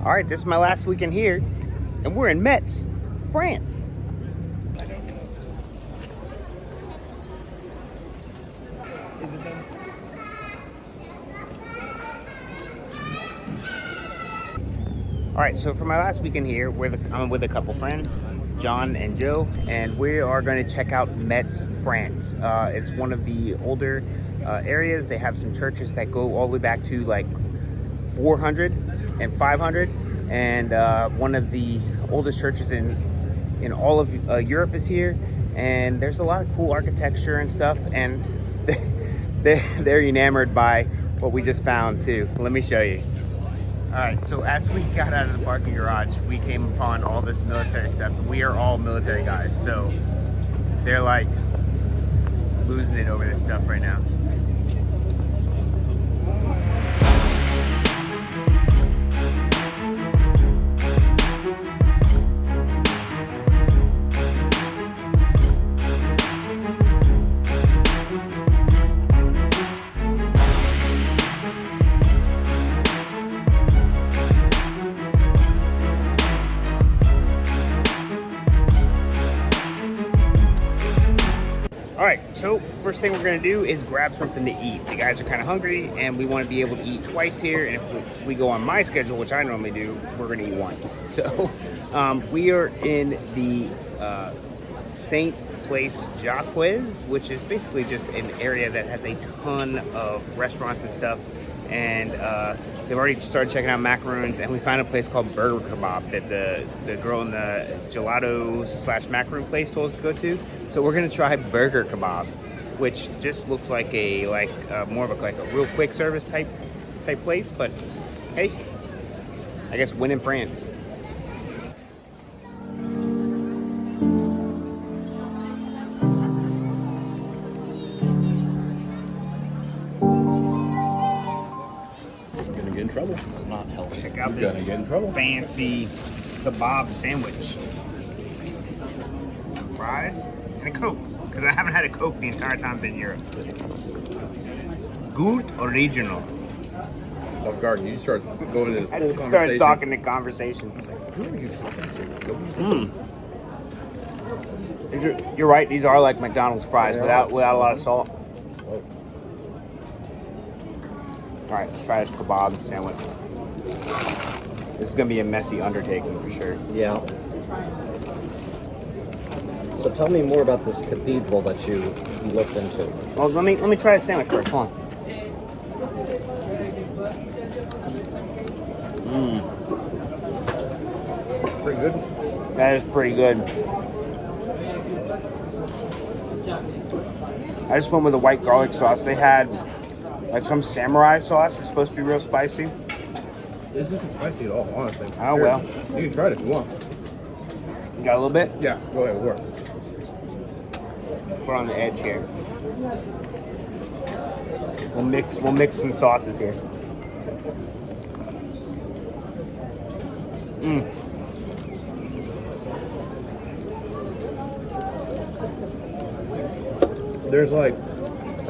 All right, this is my last weekend here, and we're in Metz, France. I don't know. Is it done? All right, so for my last weekend here, I'm with a couple friends, John and Joe, and we are going to check out Metz, France. It's one of the older areas. They have some churches that go all the way back to like 400 and 500, and one of the oldest churches in all of Europe is here. And there's a lot of cool architecture and stuff, and they're enamored by what we just found too. Let me show you. All right, so as we got out of the parking garage, we came upon all this military stuff. We are all military guys, so they're like losing it over this stuff right now. All right, so first thing we're gonna do is grab something to eat. The guys are kind of hungry, and we want to be able to eat twice here. And if we go on my schedule, which I normally do, we're gonna eat once. So we are in the Saint Place Jacques, which is basically just an area that has a ton of restaurants and stuff. And they've already started checking out macaroons, and we found a place called Burger Kebab that the girl in the gelato / macaroon place told us to go to. So we're gonna try Burger Kebab, which just looks like more of a real quick service type place. But hey, I guess win in France. In trouble. It's not healthy. Check out this get in trouble. fancy kebab sandwich. Some fries and a Coke, because I haven't had a Coke the entire time I've been in Europe. Good original. Off guard, you start going into full I just conversation. started talking to conversation. Who are you talking to? You're right, these are like McDonald's fries without a lot of salt. Oh. All right, let's try this kebab sandwich. This is gonna be a messy undertaking for sure. Yeah. So tell me more about this cathedral that you looked into. Well, let me try the sandwich first. Hold on. Pretty good. That is pretty good. I just went with the white garlic sauce. They had like some samurai sauce. It's supposed to be real spicy. This isn't spicy at all, honestly. Oh, well. You can try it if you want. You got a little bit? Yeah, go ahead, work. Put it on the edge here. We'll mix some sauces here. There's like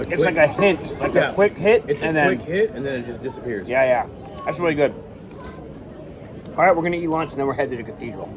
It's like a hint, a quick hit, It's and a then quick hit, and then it just disappears. yeah, that's really good. All right, we're gonna eat lunch, and then we're headed to the cathedral.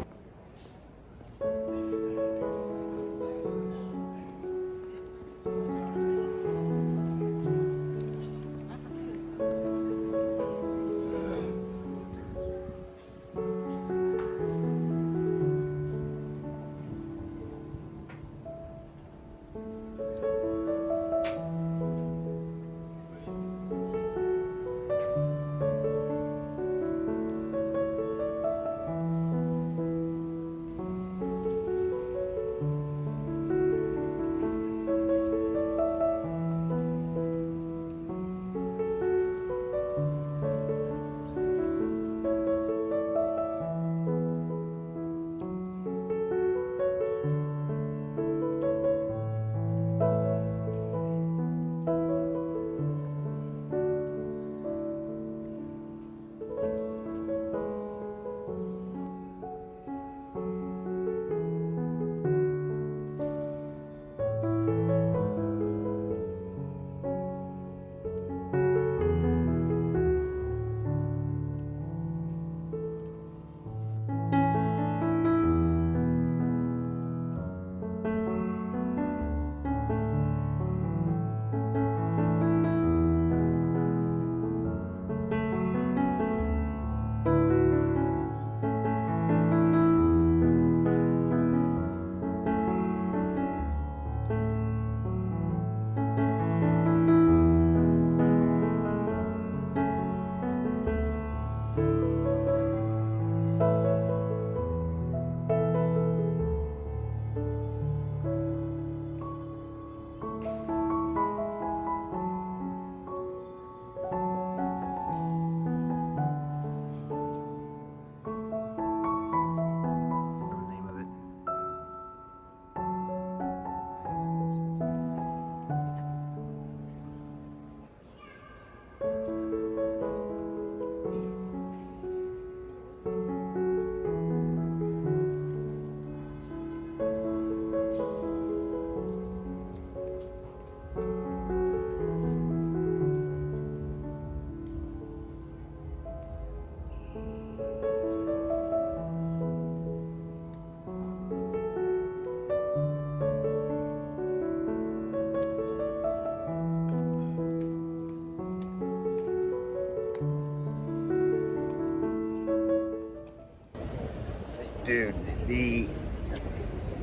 Dude, the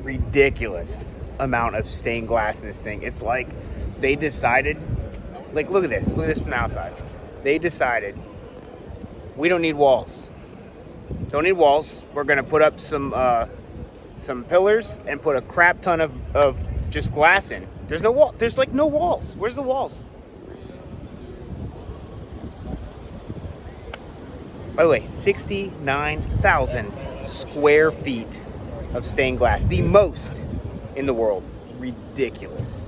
ridiculous amount of stained glass in this thing. It's like they decided, like, look at this from the outside. They decided we don't need walls. Don't need walls. We're gonna put up some pillars and put a crap ton of just glass in. There's no wall. There's like no walls. Where's the walls? By the way, 69,000 square feet of stained glass, the most in the world. Ridiculous.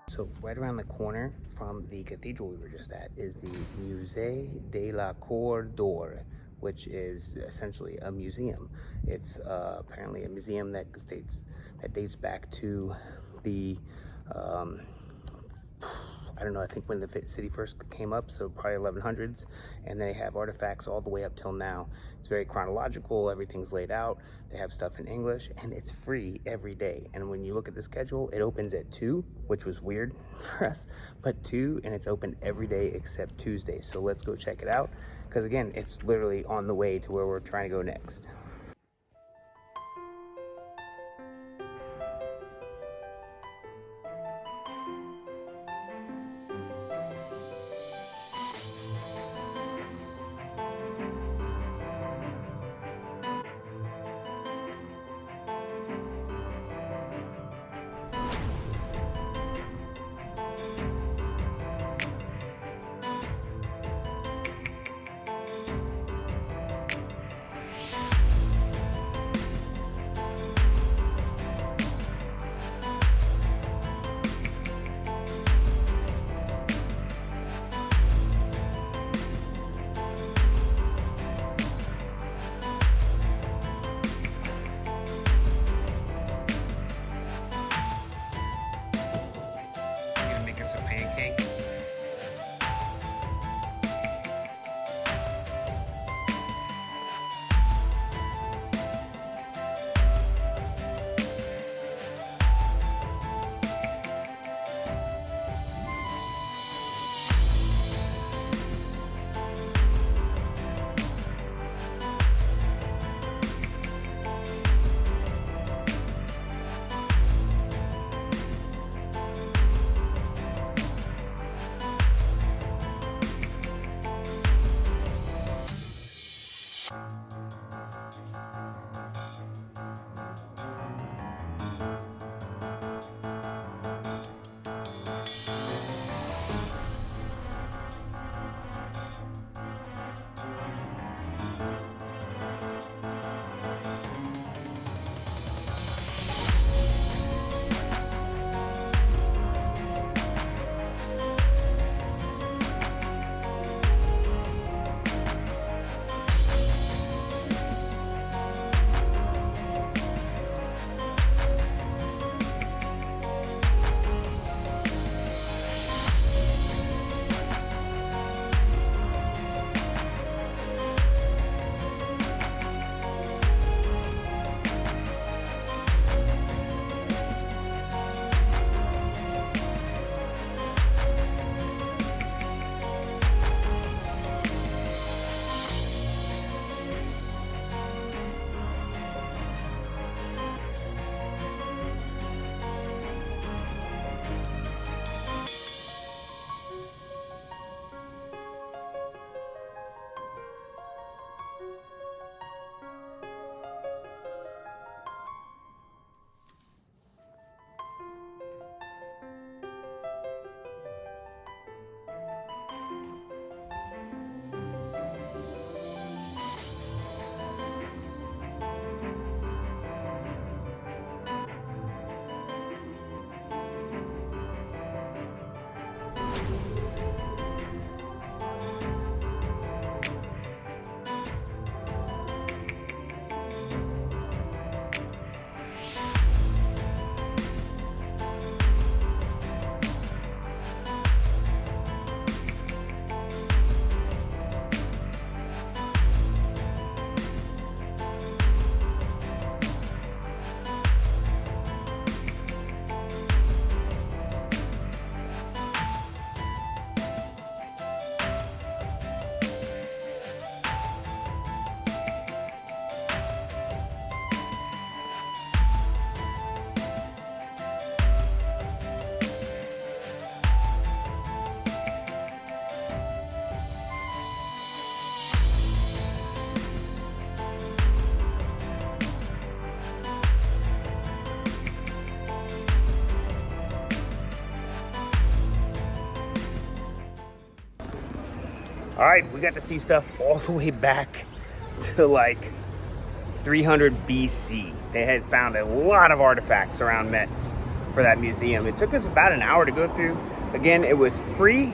So right around the corner from the cathedral we were just at is the Musée de la Cour d'Or, which is essentially a museum. It's apparently a museum that dates back to the I don't know, I think when the city first came up, so probably 1100s, and they have artifacts all the way up till now. It's very chronological, everything's laid out, they have stuff in English, and it's free every day. And when you look at the schedule, it opens at 2, which was weird for us, but 2, and it's open every day except Tuesday. So let's go check it out, because again, it's literally on the way to where we're trying to go next. All right, we got to see stuff all the way back to like 300 BC. They had found a lot of artifacts around Metz for that museum. It took us about an hour to go through. Again, it was free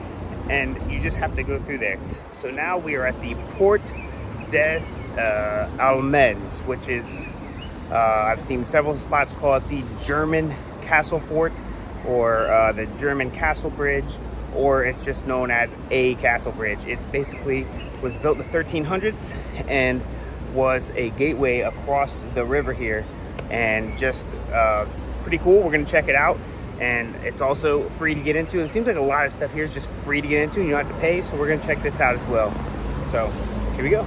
and you just have to go through there. So now we are at the Port des Allemands, which is, I've seen several spots call it the German Castle Fort or the German Castle Bridge, or it's just known as a Castle Bridge. It's basically was built in the 1300s and was a gateway across the river here, and just pretty cool. We're gonna check it out, and it's also free to get into. It seems like a lot of stuff here is just free to get into and you don't have to pay, so we're gonna check this out as well. So here we go.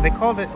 They called it.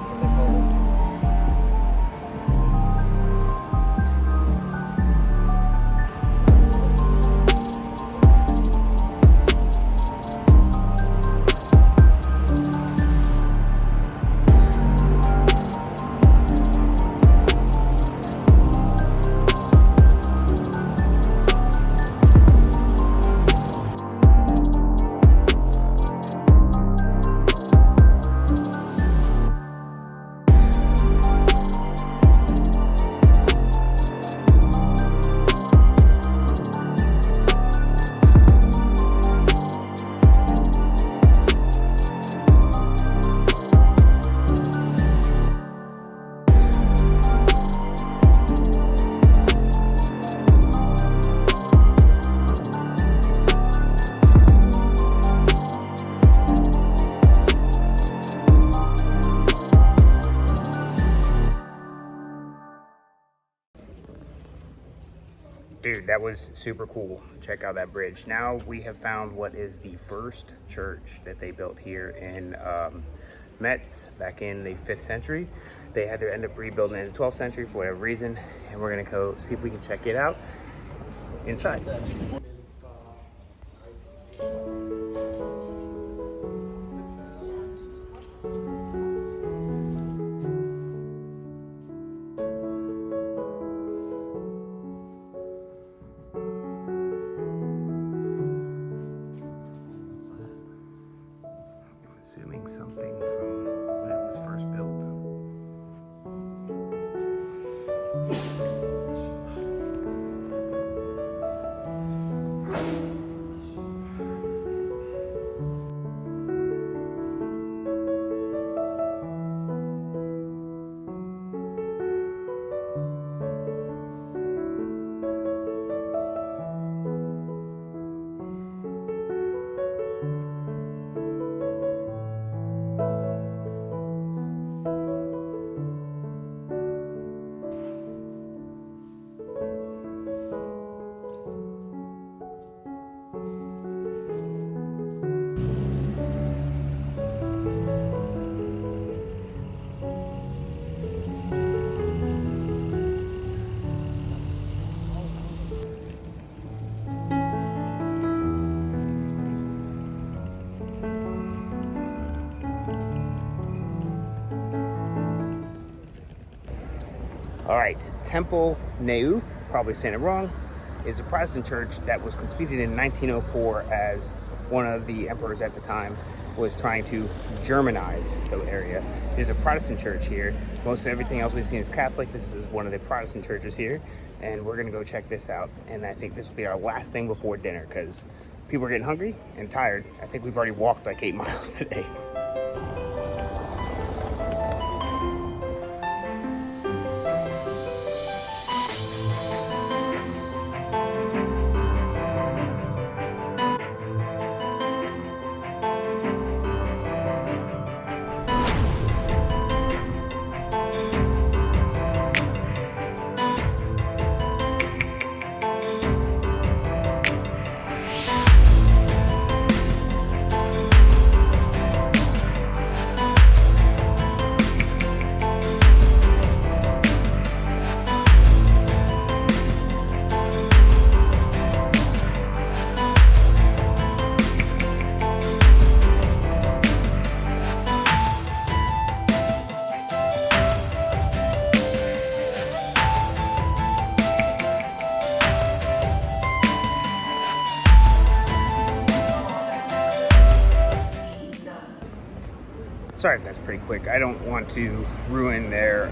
Dude, that was super cool. Check out that bridge. Now we have found what is the first church that they built here in Metz back in the 5th century. They had to end up rebuilding it in the 12th century for whatever reason, and we're gonna go see if we can check it out inside. Assuming something from when it was first built. All right, Temple Neuf, probably saying it wrong, is a Protestant church that was completed in 1904 as one of the emperors at the time was trying to Germanize the area. It is a Protestant church here. Most of everything else we've seen is Catholic. This is one of the Protestant churches here, and we're gonna go check this out. And I think this will be our last thing before dinner because people are getting hungry and tired. I think we've already walked like 8 miles today. Sorry if that's pretty quick. I don't want to ruin their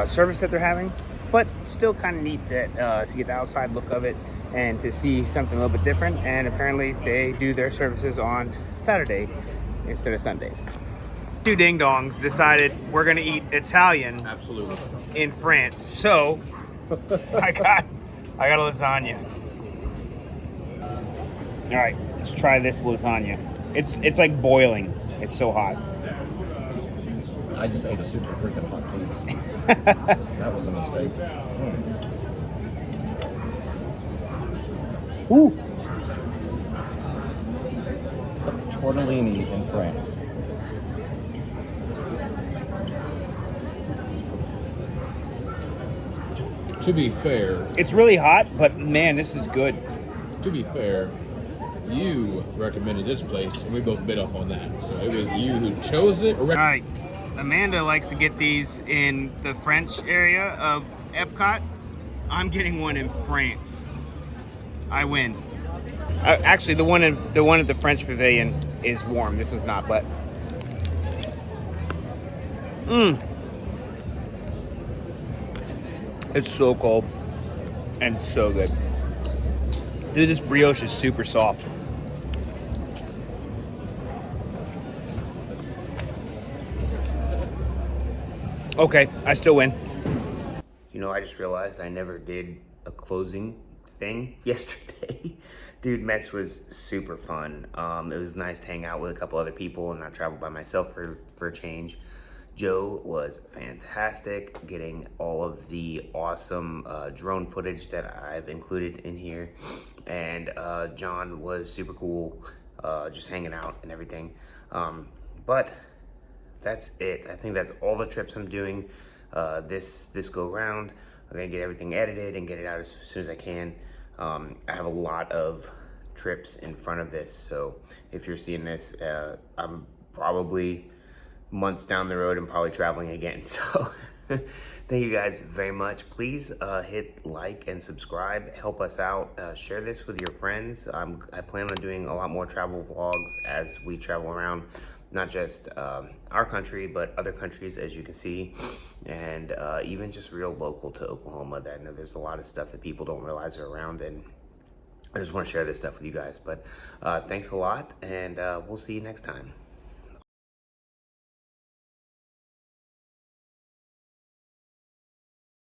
service that they're having, but still kind of neat that to get the outside look of it and to see something a little bit different. And apparently they do their services on Saturday instead of Sundays. Two ding dongs decided we're gonna eat Italian. Absolutely. In France. So I got a lasagna. All right, let's try this lasagna. It's like boiling. It's so hot. I just ate a super freaking hot piece. That was a mistake. Ooh. Tortellini in France. To be fair, It's really hot, but man, this is good. You recommended this place, and we both bid off on that. So it was you who chose it. All right, Amanda likes to get these in the French area of Epcot. I'm getting one in France. I win. Actually, the one at the French Pavilion is warm. This one's not, but it's so cold and so good. Dude, this brioche is super soft. Okay, I still win. You know, I just realized I never did a closing thing yesterday. Dude, Metz was super fun. It was nice to hang out with a couple other people and not travel by myself for a change. Joe was fantastic, getting all of the awesome drone footage that I've included in here. And John was super cool, just hanging out and everything. But that's it. I think that's all the trips I'm doing this go round. I'm gonna get everything edited and get it out as soon as I can. I have a lot of trips in front of this, so if you're seeing this, I'm probably months down the road and probably traveling again. So thank you guys very much. Please hit like and subscribe, help us out, share this with your friends. I plan on doing a lot more travel vlogs as we travel around, not just our country, but other countries, as you can see, and even just real local to Oklahoma. That I know there's a lot of stuff that people don't realize are around, and I just want to share this stuff with you guys. But thanks a lot, and we'll see you next time.